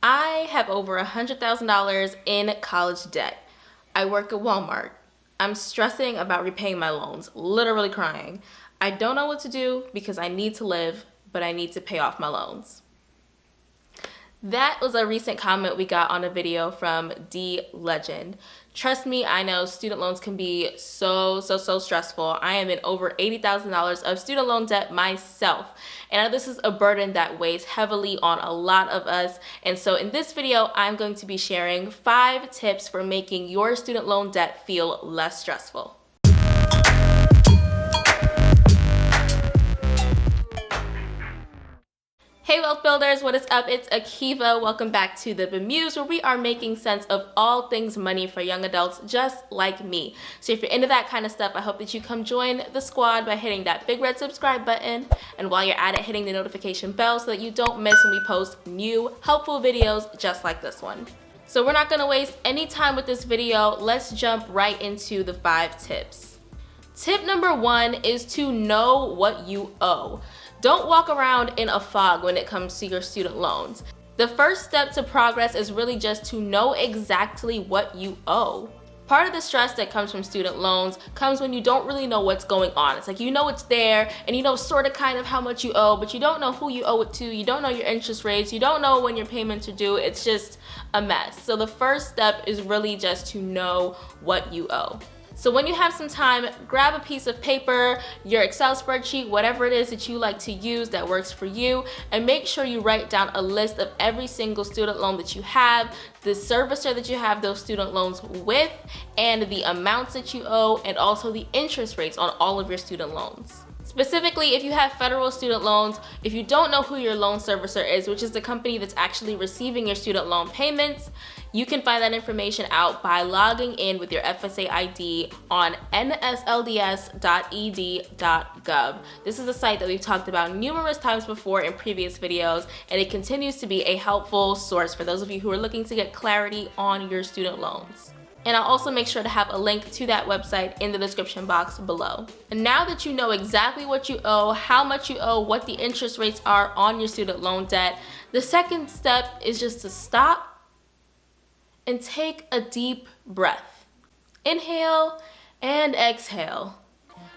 I have over $100,000 in college debt. I work at Walmart. I'm stressing about repaying my loans, literally crying. I don't know what to do because I need to live, but I need to pay off my loans. That was a recent comment we got on a video from D Legend. Trust me, I know student loans can be so stressful. I am in over $80,000 of student loan debt myself. And I know this is a burden that weighs heavily on a lot of us. And so in this video, I'm going to be sharing 5 tips for making your student loan debt feel less stressful. Hey wealth builders, what is up? It's Akeiva. Welcome back to the Bemuse, where we are making sense of all things money for young adults just like me. So if you're into that kind of stuff, I hope that you come join the squad by hitting that big red subscribe button, and while you're at it, hitting the notification bell so that you don't miss when we post new helpful videos just like this one. So we're not gonna waste any time with this video. Let's jump right into the 5 tips. Tip number 1 is to know what you owe. Don't walk around in a fog when it comes to your student loans. The first step to progress is really just to know exactly what you owe. Part of the stress that comes from student loans comes when you don't really know what's going on. It's like you know it's there and you know sort of kind of how much you owe, but you don't know who you owe it to, you don't know your interest rates, you don't know when your payments are due. It's just a mess. So the first step is really just to know what you owe. So when you have some time, grab a piece of paper, your Excel spreadsheet, whatever it is that you like to use that works for you, and make sure you write down a list of every single student loan that you have, the servicer that you have those student loans with, and the amounts that you owe, and also the interest rates on all of your student loans. Specifically, if you have federal student loans, if you don't know who your loan servicer is, which is the company that's actually receiving your student loan payments, you can find that information out by logging in with your FSA ID on nslds.ed.gov. This is a site that we've talked about numerous times before in previous videos, and it continues to be a helpful source for those of you who are looking to get clarity on your student loans. And I'll also make sure to have a link to that website in the description box below. And now that you know exactly what you owe, how much you owe, what the interest rates are on your student loan debt, the second step is just to stop and take a deep breath. Inhale and exhale.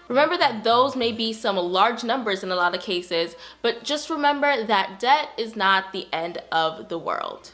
Remember that those may be some large numbers in a lot of cases, but just remember that debt is not the end of the world.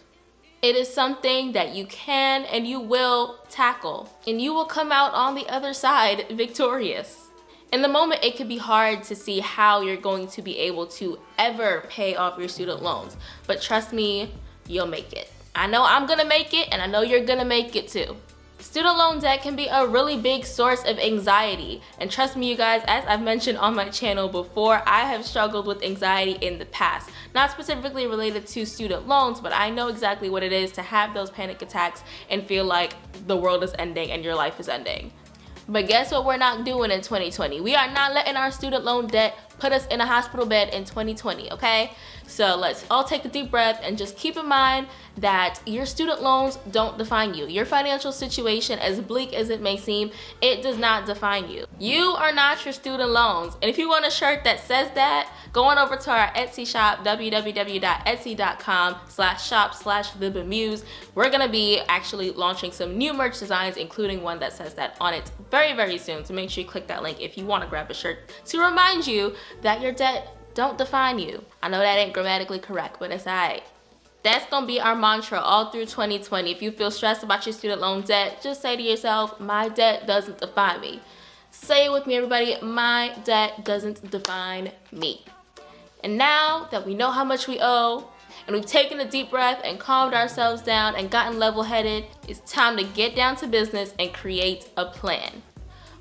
It is something that you can and you will tackle, and you will come out on the other side victorious. In the moment, it can be hard to see how you're going to be able to ever pay off your student loans, but trust me, you'll make it. I know I'm gonna make it, and I know you're gonna make it too. Student loan debt can be a really big source of anxiety, and trust me you guys, as I've mentioned on my channel before, I have struggled with anxiety in the past. Not specifically related to student loans, but I know exactly what it is to have those panic attacks and feel like the world is ending and your life is ending. But guess what we're not doing in 2020? We are not letting our student loan debt put us in a hospital bed in 2020, okay? So let's all take a deep breath and just keep in mind that your student loans don't define you. Your financial situation, as bleak as it may seem, it does not define you. You are not your student loans. And if you want a shirt that says that, go on over to our Etsy shop, www.etsy.com/shop/thebemuse. We're gonna be actually launching some new merch designs, including one that says that on it very soon. So make sure you click that link if you want to grab a shirt to remind you that your debt don't define you. I know that ain't grammatically correct, but it's alright. That's gonna be our mantra all through 2020. If you feel stressed about your student loan debt, just say to yourself, my debt doesn't define me. Say it with me, everybody, my debt doesn't define me. And now that we know how much we owe, and we've taken a deep breath and calmed ourselves down and gotten level-headed, it's time to get down to business and create a plan.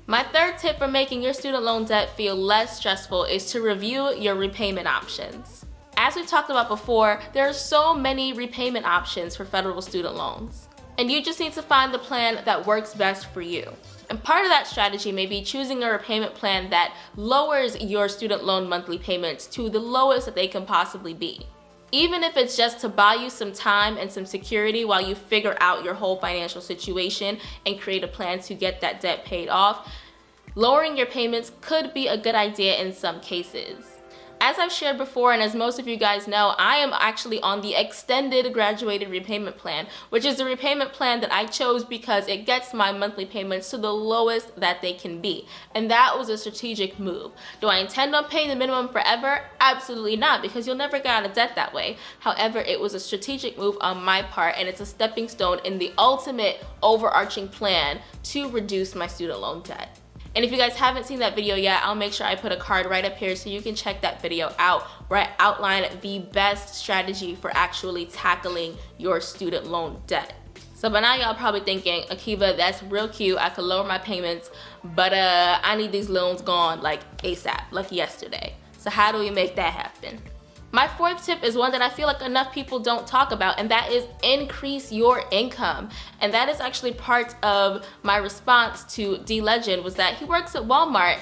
My third tip for making your student loan debt feel less stressful is to review your repayment options. As we've talked about before, there are so many repayment options for federal student loans, and you just need to find the plan that works best for you. And part of that strategy may be choosing a repayment plan that lowers your student loan monthly payments to the lowest that they can possibly be. Even if it's just to buy you some time and some security while you figure out your whole financial situation and create a plan to get that debt paid off, lowering your payments could be a good idea in some cases. As I've shared before, and as most of you guys know, I am actually on the extended graduated repayment plan, which is the repayment plan that I chose because it gets my monthly payments to the lowest that they can be. And that was a strategic move. Do I intend on paying the minimum forever? Absolutely not, because you'll never get out of debt that way. However, it was a strategic move on my part, and it's a stepping stone in the ultimate overarching plan to reduce my student loan debt. And if you guys haven't seen that video yet, I'll make sure I put a card right up here so you can check that video out where I outline the best strategy for actually tackling your student loan debt. So by now y'all probably thinking, Akeiva, that's real cute, I could lower my payments, but I need these loans gone like ASAP, like yesterday. So how do we make that happen? My fourth tip is one that I feel like enough people don't talk about, and that is increase your income. And that is actually part of my response to D Legend, was that he works at Walmart,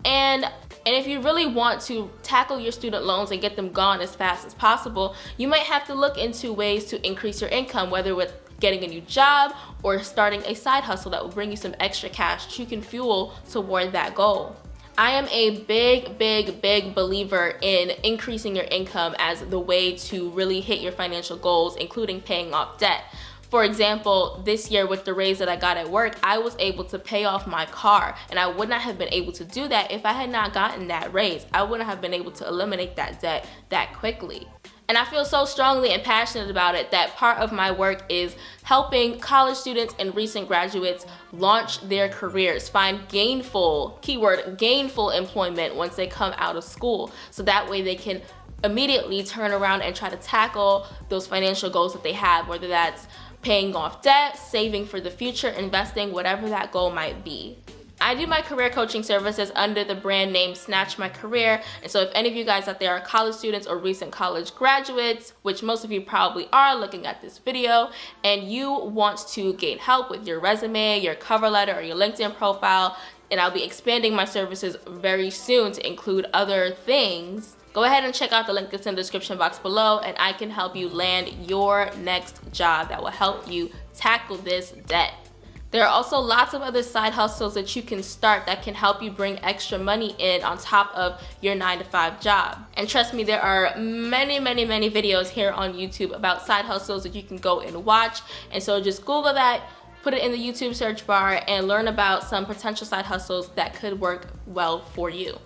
and if you really want to tackle your student loans and get them gone as fast as possible, you might have to look into ways to increase your income, whether with getting a new job or starting a side hustle that will bring you some extra cash that you can fuel toward that goal. I am a big believer in increasing your income as the way to really hit your financial goals, including paying off debt. For example, this year with the raise that I got at work, I was able to pay off my car, and I would not have been able to do that if I had not gotten that raise. I wouldn't have been able to eliminate that debt that quickly. And I feel so strongly and passionate about it that part of my work is helping college students and recent graduates launch their careers, find gainful, keyword, gainful employment once they come out of school. So that way they can immediately turn around and try to tackle those financial goals that they have, whether that's paying off debt, saving for the future, investing, whatever that goal might be. I do my career coaching services under the brand name Snatch My Career, and so if any of you guys out there are college students or recent college graduates, which most of you probably are looking at this video, and you want to gain help with your resume, your cover letter, or your LinkedIn profile, and I'll be expanding my services very soon to include other things, go ahead and check out the link that's in the description box below, and I can help you land your next job that will help you tackle this debt. There are also lots of other side hustles that you can start that can help you bring extra money in on top of your 9-to-5 job. And trust me, there are many videos here on YouTube about side hustles that you can go and watch. And so just Google that, put it in the YouTube search bar, and learn about some potential side hustles that could work well for you.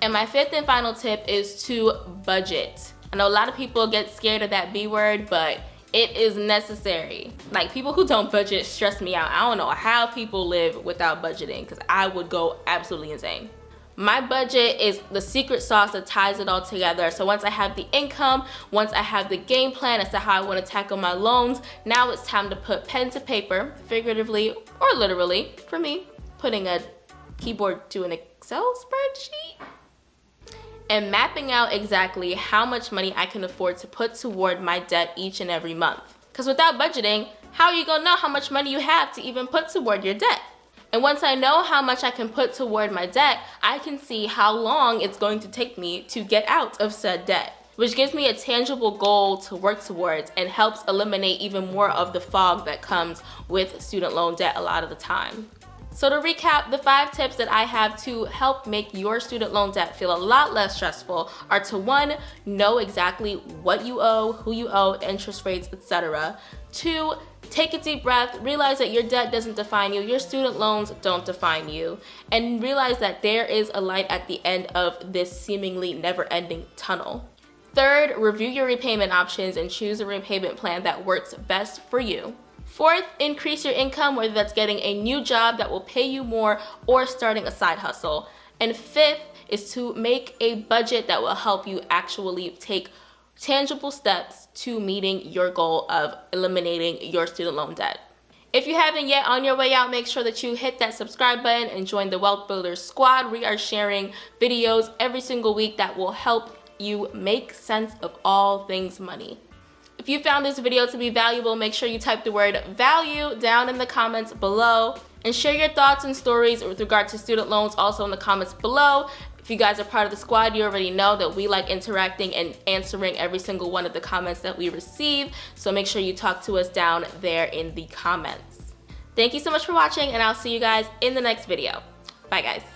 And my fifth and final tip is to budget. I know a lot of people get scared of that B word, but it is necessary. Like, people who don't budget stress me out. I don't know how people live without budgeting, because I would go absolutely insane. My budget is the secret sauce that ties it all together. So once I have the income, once I have the game plan as to how I want to tackle my loans, now it's time to put pen to paper, figuratively or literally, for me, putting a keyboard to an Excel spreadsheet, and mapping out exactly how much money I can afford to put toward my debt each and every month. Because without budgeting, how are you gonna know how much money you have to even put toward your debt? And once I know how much I can put toward my debt, I can see how long it's going to take me to get out of said debt, which gives me a tangible goal to work towards and helps eliminate even more of the fog that comes with student loan debt a lot of the time. So to recap, the 5 tips that I have to help make your student loan debt feel a lot less stressful are to 1, know exactly what you owe, who you owe, interest rates, etc. 2, take a deep breath, realize that your debt doesn't define you, your student loans don't define you, and realize that there is a light at the end of this seemingly never-ending tunnel. 3rd, review your repayment options and choose a repayment plan that works best for you. 4th, increase your income, whether that's getting a new job that will pay you more or starting a side hustle. And 5th is to make a budget that will help you actually take tangible steps to meeting your goal of eliminating your student loan debt. If you haven't yet, on your way out, make sure that you hit that subscribe button and join the Wealth Builders Squad. We are sharing videos every single week that will help you make sense of all things money. If you found this video to be valuable, make sure you type the word value down in the comments below, and share your thoughts and stories with regard to student loans also in the comments below. If you guys are part of the squad, you already know that we like interacting and answering every single one of the comments that we receive, so make sure you talk to us down there in the comments. Thank you so much for watching, and I'll see you guys in the next video. Bye guys.